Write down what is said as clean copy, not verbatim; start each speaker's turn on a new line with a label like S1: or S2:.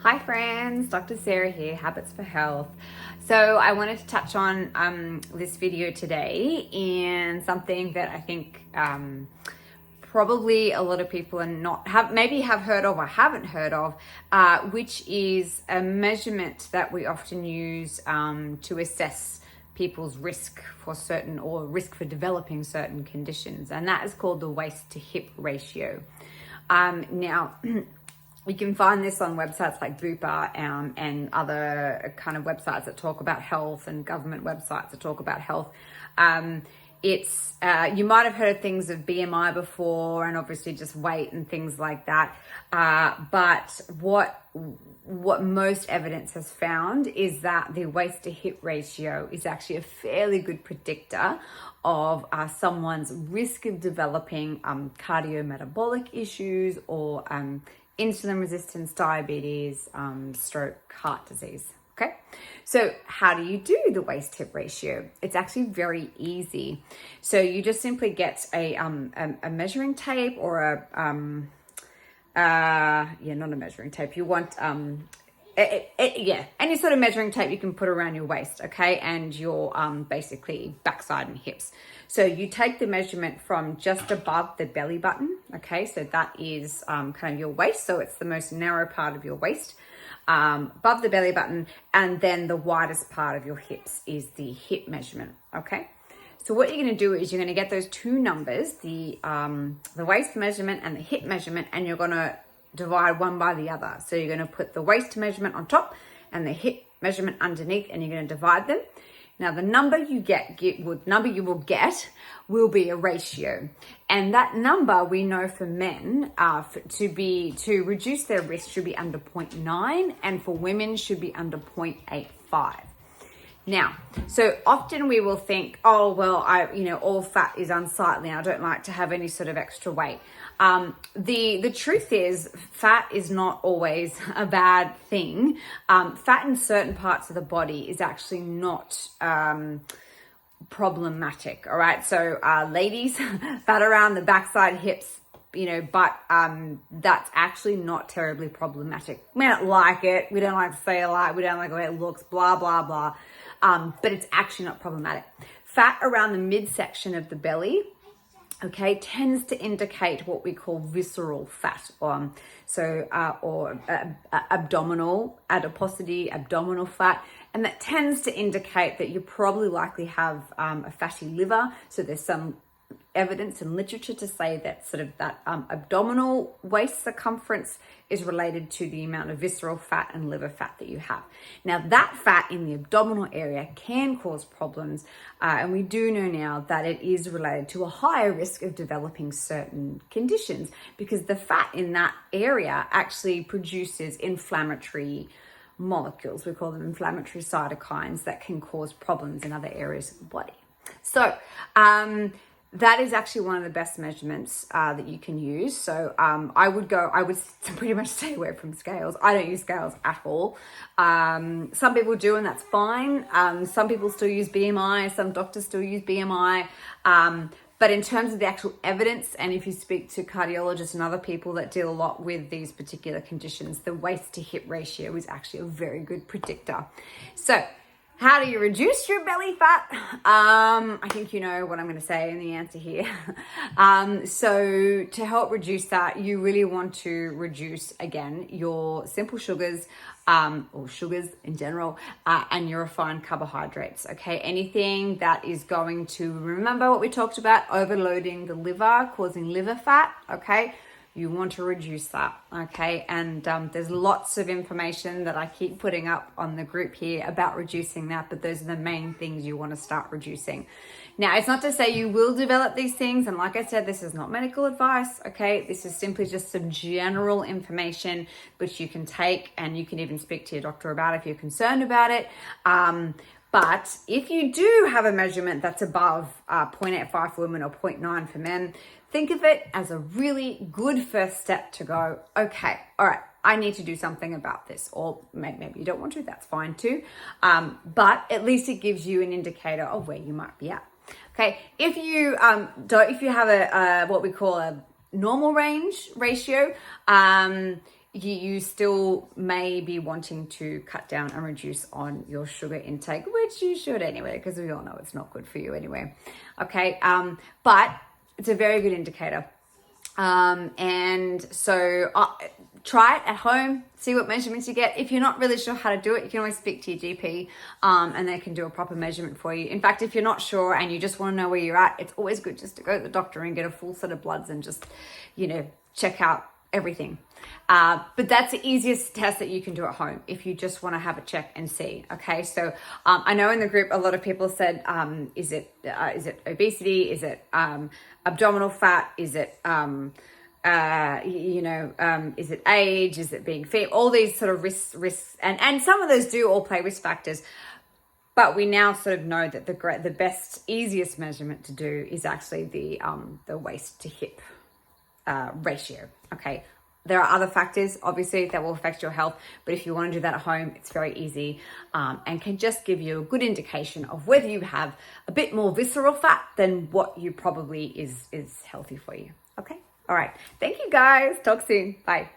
S1: Hi friends, Dr. Sarah here, Habits for Health. So I wanted to touch on this video today and something that I think probably a lot of people maybe have heard of or haven't heard of, which is a measurement that we often use to assess people's risk for certain or risk for developing certain conditions, and that is called the waist to hip ratio. Now, you can find this on websites like Bupa and other kind of websites that talk about health and government websites that talk about health. You might have heard things of BMI before and obviously just weight and things like that. But what most evidence has found is that the waist to hip ratio is actually a fairly good predictor of someone's risk of developing cardiometabolic issues or insulin resistance, diabetes, stroke, heart disease. Okay, so how do you do the waist hip ratio? It's actually very easy. So you just simply get a measuring tape or not a measuring tape. You want any sort of measuring tape you can put around your waist, okay, and your basically backside and hips. So you take the measurement from just above the belly button, okay, so that is kind of your waist, so it's the most narrow part of your waist, above the belly button, and then the widest part of your hips is the hip measurement, okay. So what you're going to do is you're going to get those two numbers, the waist measurement and the hip measurement, and you're going to divide one by the other. So you're going to put the waist measurement on top and the hip measurement underneath, and you're going to divide them. Now the number you will get will be a ratio, and that number we know for men to reduce their risk should be under 0.9, and for women should be under 0.85. Now, so often we will think, oh, well, all fat is unsightly. I don't like to have any sort of extra weight. The truth is, fat is not always a bad thing. Fat in certain parts of the body is actually not problematic. All right. So, ladies, fat around the backside, hips, but that's actually not terribly problematic. We don't like it. We don't like to say a lot. We don't like the way it looks, blah, blah, blah. But it's actually not problematic. Fat around the midsection of the belly, okay, tends to indicate what we call visceral fat, or abdominal adiposity, abdominal fat, and that tends to indicate that you probably likely have a fatty liver. So there's some evidence and literature to say that sort of that abdominal waist circumference is related to the amount of visceral fat and liver fat that you have. Now that fat in the abdominal area can cause problems, and we do know now that it is related to a higher risk of developing certain conditions because the fat in that area actually produces inflammatory molecules. We call them inflammatory cytokines that can cause problems in other areas of the body. So that is actually one of the best measurements that you can use. So I would pretty much stay away from scales. I don't use scales at all. Some people do, and that's fine. Some people still use BMI. Some doctors still use BMI. But in terms of the actual evidence, and if you speak to cardiologists and other people that deal a lot with these particular conditions, the waist to hip ratio is actually a very good predictor. So how do you reduce your belly fat? I think you know what I'm going to say in the answer here. So to help reduce that, you really want to reduce, again, your simple sugars, or sugars in general, and your refined carbohydrates, okay? Anything that is going to, remember what we talked about, overloading the liver, causing liver fat, okay? You want to reduce that, okay? And there's lots of information that I keep putting up on the group here about reducing that, but those are the main things you want to start reducing. Now, it's not to say you will develop these things, and like I said, this is not medical advice, okay? This is simply just some general information which you can take, and you can even speak to your doctor about if you're concerned about it. But if you do have a measurement that's above 0.85 for women or 0.9 for men, think of it as a really good first step to go, okay, all right, I need to do something about this. Or maybe you don't want to, that's fine too. But at least it gives you an indicator of where you might be at. Okay, if you have a what we call a normal range ratio, you still may be wanting to cut down and reduce on your sugar intake, which you should anyway, because we all know it's not good for you anyway. Okay, but it's a very good indicator. And so try it at home, see what measurements you get. If you're not really sure how to do it, you can always speak to your GP, and they can do a proper measurement for you. In fact, if you're not sure and you just want to know where you're at, it's always good just to go to the doctor and get a full set of bloods and just, check out everything. But that's the easiest test that you can do at home if you just want to have a check and see. Okay, so I know in the group a lot of people said, is it obesity? Is it abdominal fat? Is it is it age? Is it being fit? All these sort of risks, and some of those do all play risk factors. But we now sort of know that the best, easiest measurement to do is actually the waist to hip ratio. Okay. There are other factors, obviously, that will affect your health, but if you want to do that at home, it's very easy, and can just give you a good indication of whether you have a bit more visceral fat than what you probably is healthy for you. Okay. All right. Thank you guys. Talk soon. Bye.